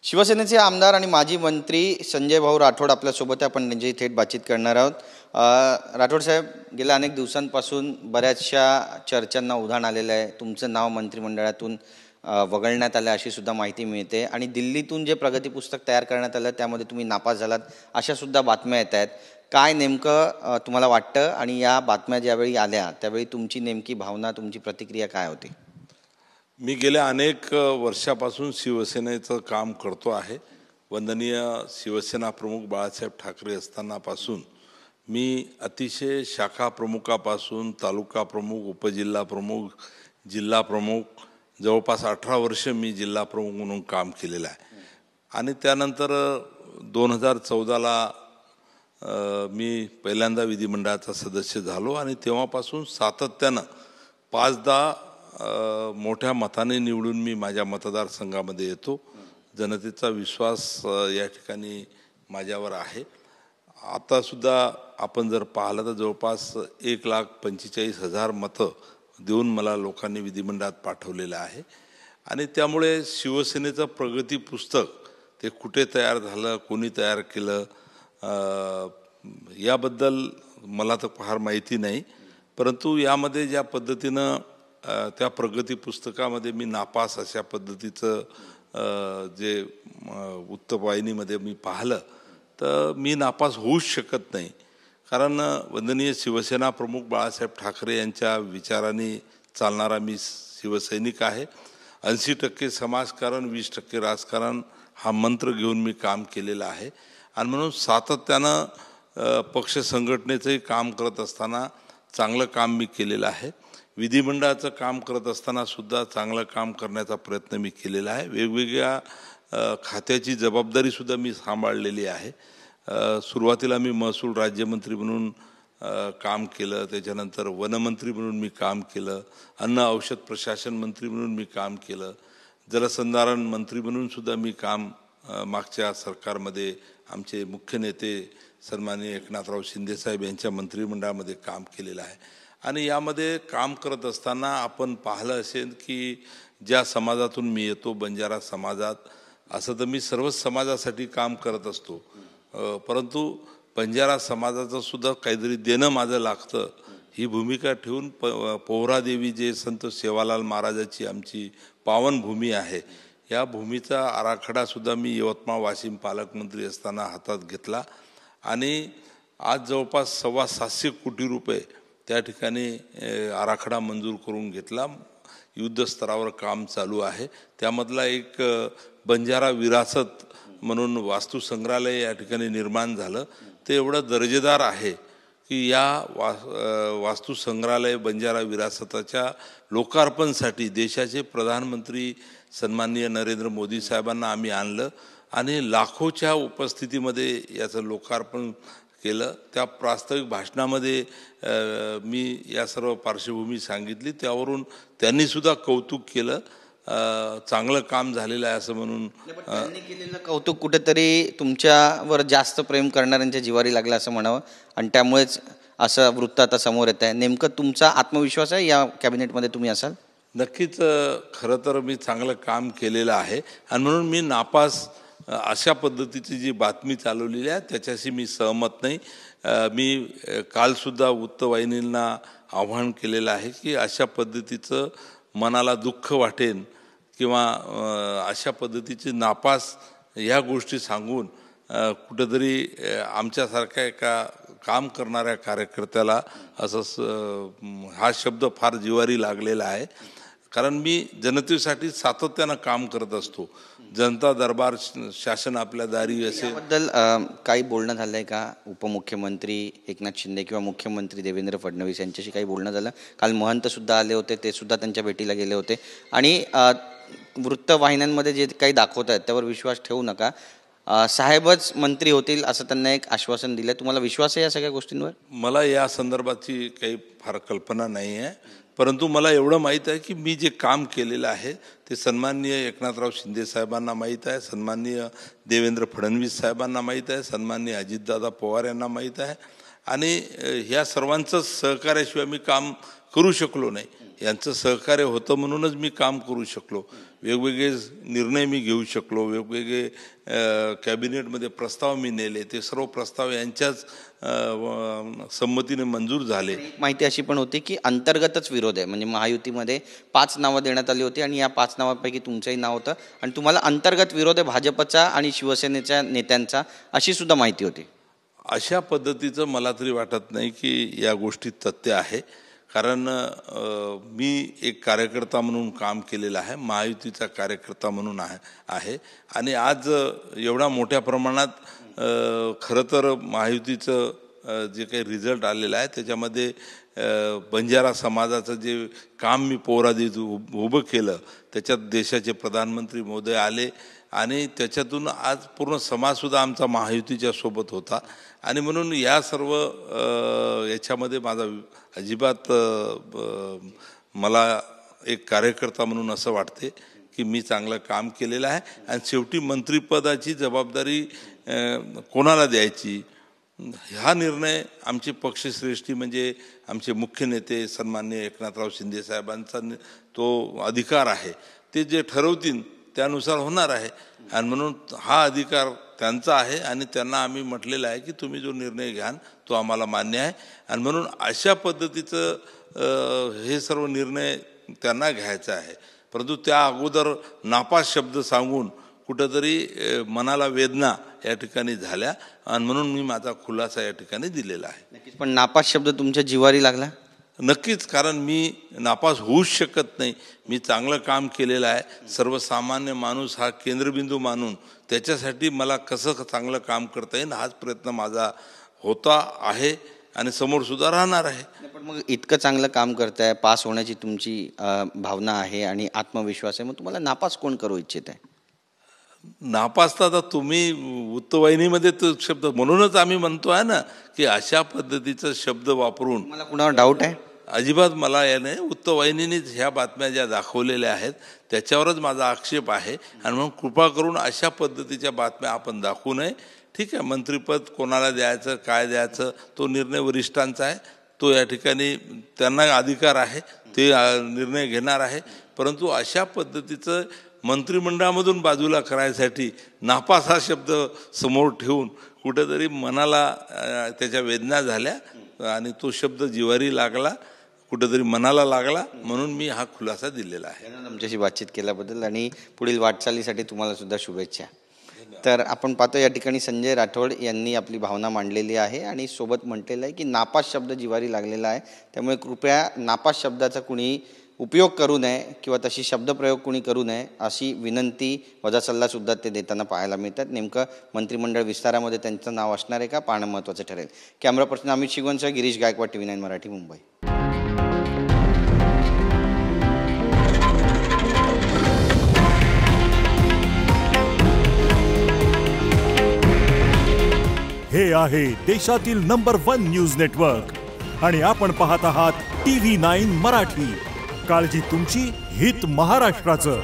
शिवसेनेचे आमदार आणि माजी मंत्री संजय भाऊ राठोड आपल्यासोबत आहे. आपण त्यांची थेट बातचीत करणार आहोत. राठोड साहेब, गेल्या अनेक दिवसांपासून बऱ्याचशा चर्चांना उधाण आलेलं आहे. तुमचं नाव मंत्रिमंडळातून वगळण्यात आलं अशी सुद्धा माहिती मिळते आणि दिल्लीतून जे प्रगती पुस्तक तयार करण्यात आलं त्यामध्ये तुम्ही नापास झालात अशा सुद्धा बातम्या येत आहेत. काय नेमकं तुम्हाला वाटतं आणि या बातम्या ज्यावेळी आल्या त्यावेळी तुमची नेमकी भावना, तुमची प्रतिक्रिया काय होती? मी गेल्या अनेक वर्षापासून शिवसेनेचं काम करतो आहे. वंदनीय शिवसेना प्रमुख बाळासाहेब ठाकरे असतानापासून मी अतिशय शाखा प्रमुखापासून तालुका प्रमुख, उपजिल्हा प्रमुख, जिल्हा प्रमुख, जवळपास 18 वर्ष मी जिल्हा प्रमुख म्हणून काम केलेलं आहे. आणि त्यानंतर 2014ला मी पहिल्यांदा विधिमंडळाचा सदस्य झालो आणि तेव्हापासून सातत्यानं 5-10 मोठ्या मताने निवडून मी माझ्या मतदारसंघामध्ये येतो. जनतेचा विश्वास या ठिकाणी माझ्यावर आहे. आतासुद्धा आपण जर पाहिलं तर जवळपास 1,45,000 मतं देऊन मला लोकांनी विधिमंडळात पाठवलेलं आहे. आणि त्यामुळे शिवसेनेचं प्रगती पुस्तक ते कुठे तयार झालं, कोणी तयार केलं याबद्दल मला तर फार माहिती नाही. परंतु यामध्ये ज्या पद्धतीनं त्या प्रगती पुस्तकामध्ये मी नापास अशा पद्धतीचं जे वृत्तवाहिनीमध्ये मी पाहिलं तर मी नापास होऊच शकत नाही. कारण वंदनीय शिवसेना प्रमुख बाळासाहेब ठाकरे यांच्या विचारांनी चालणारा मी शिवसैनिक आहे. 80% समाजकारण, 20% राजकारण हा मंत्र घेऊन मी काम केलेलं आहे. आणि म्हणून सातत्यानं पक्ष संघटनेचंही काम करत असताना चांगलं काम मी केलेलं आहे. विधिमंडळाचं काम करत असताना सुद्धा चांगलं काम करण्याचा प्रयत्न मी केलेला आहे. वेगवेगळ्या खात्याची जबाबदारीसुद्धा मी सांभाळलेली आहे. सुरुवातीला मी महसूल राज्यमंत्री म्हणून काम केलं, त्याच्यानंतर वनमंत्री म्हणून मी काम केलं, अन्न औषध प्रशासन मंत्री म्हणून मी काम केलं, जलसंधारण मंत्री म्हणून सुद्धा मी काम मागच्या सरकारमध्ये आमचे मुख्य नेते सन्माननीय एकनाथराव शिंदेसाहेब यांच्या मंत्रिमंडळामध्ये काम केलेलं आहे. आणि यामध्ये काम करत असताना आपण पाहिलं असेल की ज्या समाजातून मी येतो, बंजारा समाजात, असं तर मी सर्वच समाजासाठी काम करत असतो, परंतु बंजारा समाजाचं सुद्धा काहीतरी देणं माझं लागतं ही भूमिका ठेवून पोहरादेवी जे संत सेवालाल महाराजाची आमची पावनभूमी आहे, या भूमीचा आराखडासुद्धा मी यवतमाळ वाशिम पालकमंत्री असताना हातात घेतला. आणि आज जवळपास 725 कोटी रुपये त्या ठिकाणी आराखडा मंजूर करून घेतला. युद्धस्तरावर काम चालू आहे. त्यामधला एक बंजारा विरासत म्हणून वास्तुसंग्रहालय या ठिकाणी निर्माण झालं. ते एवढं दर्जेदार आहे की या वास्तुसंग्रहालय बंजारा विरासताच्या लोकार्पणसाठी देशाचे प्रधानमंत्री सन्माननीय नरेंद्र मोदी साहेबांना आम्ही आणलं आणि लाखोच्या उपस्थितीमध्ये याचं लोकार्पण केलं. त्या प्रास्ताविक भाषणामध्ये मी या सर्व पार्श्वभूमी सांगितली, त्यावरून त्यांनीसुद्धा कौतुक केलं. चांगलं काम झालेलं आहे असं म्हणून. त्यांनी केलेलं कौतुक कुठेतरी तुमच्यावर जास्त प्रेम करणाऱ्यांच्या जिवारी लागलं असं म्हणावं आणि त्यामुळेच असं वृत्त आता समोर येत आहे. नेमकं तुमचा आत्मविश्वास आहे या कॅबिनेटमध्ये तुम्ही असाल? नक्कीच. खरं तर मी चांगलं काम केलेलं आहे आणि म्हणून मी नापास अशा पद्धतीची जी बातमी चालवलेली आहे त्याच्याशी मी सहमत नाही. मी कालसुद्धा वृत्तवाहिनींना आव्हान केलेलं आहे की अशा पद्धतीचं मनाला दुःख वाटेन किंवा अशा पद्धतीचे नापास ह्या गोष्टी सांगून कुठंतरी आमच्यासारख्या एका काम करणाऱ्या कार्यकर्त्याला असं हा शब्द फार जिवारी लागलेला आहे. कारण मी जनतेसाठी सातत्यानं काम करत असतो. जनता दरबार शासन आपल्या दारी असे बद्दल काही बोलणं झालंय का? उपमुख्यमंत्री एकनाथ शिंदे किंवा मुख्यमंत्री देवेंद्र फडणवीस यांच्याशी काही बोलणं झालं? काल महंत सुद्धा आले होते, ते सुद्धा त्यांच्या भेटीला गेले होते. आणि वृत्तवाहिन्यांमध्ये जे काही दाखवत आहेत त्यावर विश्वास ठेवू नका, साहेबच मंत्री होतील असं त्यांना एक आश्वासन दिलं. तुम्हाला विश्वास आहे या सगळ्या गोष्टींवर? मला या संदर्भाची काही फार कल्पना नाही आहे, परंतु मला एवढं माहीत आहे की मी जे काम केलेलं आहे ते सन्माननीय एकनाथराव शिंदे साहेबांना माहीत आहे, सन्माननीय देवेंद्र फडणवीस साहेबांना माहीत आहे, सन्माननीय अजितदादा पवार यांना माहीत आहे. आणि ह्या सर्वांचं सहकार्याशिवाय मी काम करू शकलो नाही. यांचं सहकार्य होतं म्हणूनच मी काम करू शकलो. वेगवेगळे निर्णय मी घेऊ शकलो, वेगवेगळे कॅबिनेटमध्ये प्रस्ताव मी नेले, ते सर्व प्रस्ताव यांच्याच संमतीने मंजूर झाले. माहिती अशी पण होती की अंतर्गतच विरोध आहे, म्हणजे महायुतीमध्ये 5 नावं देण्यात आली होती आणि या 5 नावांपैकी तुमचंही नाव होतं आणि तुम्हाला अंतर्गत विरोध आहे भाजपचा आणि शिवसेनेच्या नेत्यांचा, अशी सुद्धा माहिती होती. अशा पद्धतीचं मला तरी वाटत नाही की या गोष्टीत तथ्य आहे. कारण मी एक कार्यकर्ता म्हणून काम केलेलं आहे, महायुतीचा कार्यकर्ता म्हणून आहे आणि आज एवढा मोठ्या प्रमाणात खरं तर महायुतीचं जे काही रिझल्ट आलेलं आहे त्याच्यामध्ये बंजारा समाजाचं जे काम मी पोरादीत उभं केलं, त्याच्यात देशाचे प्रधानमंत्री महोदय आले आणि त्याच्यातून आज पूर्ण समाजसुद्धा आमचा महायुतीच्या सोबत होता आणि म्हणून या सर्व याच्यामध्ये माझा अजिबात मला एक कार्यकर्ता म्हणून असं वाटते की मी चांगलं काम केलेलं आहे आणि शेवटी मंत्रिपदाची जबाबदारी कोणाला द्यायची हा निर्णय आमचे पक्षश्रेष्ठी म्हणजे आमचे मुख्य नेते सन्माननीय एकनाथराव शिंदे साहेबांचा तो अधिकार आहे. ते जे ठरवतील त्यानुसार होणार आहे आणि म्हणून हा अधिकार त्यांचा आहे आणि त्यांना आम्ही म्हटलेलं आहे की तुम्ही जो निर्णय घ्याल तो आम्हाला मान्य आहे आणि म्हणून अशा पद्धतीचं हे सर्व निर्णय त्यांना घ्यायचा आहे. परंतु त्या अगोदर नापास शब्द सांगून कुठंतरी मनाला वेदना या ठिकाणी झाल्या आणि म्हणून मी माझा खुलासा या ठिकाणी दिलेला आहे. नक्कीच, पण नापास शब्द तुमच्या जिवारी लागला? नक्कीच, कारण मी नापास होऊच शकत नाही. मी चांगलं काम केलेलं आहे. सर्वसामान्य माणूस हा केंद्रबिंदू मानून त्याच्यासाठी मला कसं चांगलं काम करता येईल हाच प्रयत्न माझा होता आहे आणि समोर सुद्धा राहणार आहे. पण मग इतकं चांगलं काम करताय, पास होण्याची तुमची भावना आहे आणि आत्मविश्वास आहे, मग तुम्हाला नापास कोण करू इच्छित आहे? नापास तर आता तुम्ही वृत्तवाहिनीमध्ये तो शब्द म्हणूनच आम्ही म्हणतो आहे ना की अशा पद्धतीचा शब्द वापरून मला कुणावर डाऊट आहे? अजिबात मला याने वृत्तवाहिनीनेच ह्या बातम्या ज्या दाखवलेल्या आहेत त्याच्यावरच माझा आक्षेप आहे आणि म्हणून कृपा करून अशा पद्धतीच्या बातम्या आपण दाखवू नये. ठीक आहे, मंत्रिपद कोणाला द्यायचं काय द्यायचं तो निर्णय वरिष्ठांचा आहे, तो या ठिकाणी त्यांना अधिकार आहे, ते निर्णय घेणार आहे. परंतु अशा पद्धतीचं मंत्रिमंडळामधून बाजूला करायसाठी नापास हा शब्द समोर ठेवून कुठेतरी मनाला त्याच्या वेदना झाल्या आणि तो शब्द जिवारी लागला, कुठेतरी मनाला लागला, म्हणून मी हा खुलासा दिलेला आहे. तुमच्याशी बातचीत केल्याबद्दल आणि पुढील वाटचालीसाठी तुम्हाला सुद्धा शुभेच्छा. तर आपण पाहतो या ठिकाणी संजय राठोड यांनी आपली भावना मांडलेली आहे आणि सोबत म्हटलेलं आहे की नापास शब्द जिवारी लागलेला आहे, त्यामुळे कृपया नापास शब्दाचा कुणी उपयोग करू नये किंवा तशी शब्दप्रयोग कोणी करू नये अशी विनंती वजा सल्लासुद्धा ते देताना पाहायला मिळतात. नेमकं मंत्रिमंडळ विस्तारामध्ये त्यांचं नाव असणार आहे का पाहणं महत्त्वाचं ठरेल. कॅमेरा पर्सन अमित शिगवणसह गिरीश गायकवाड, TV9 मराठी, मुंबई. हे आहे देशातील नंबर 1 न्यूज नेटवर्क आणि आपण पाहत आहात TV9 मराठी. काळजी तुमची, हित महाराष्ट्राचं.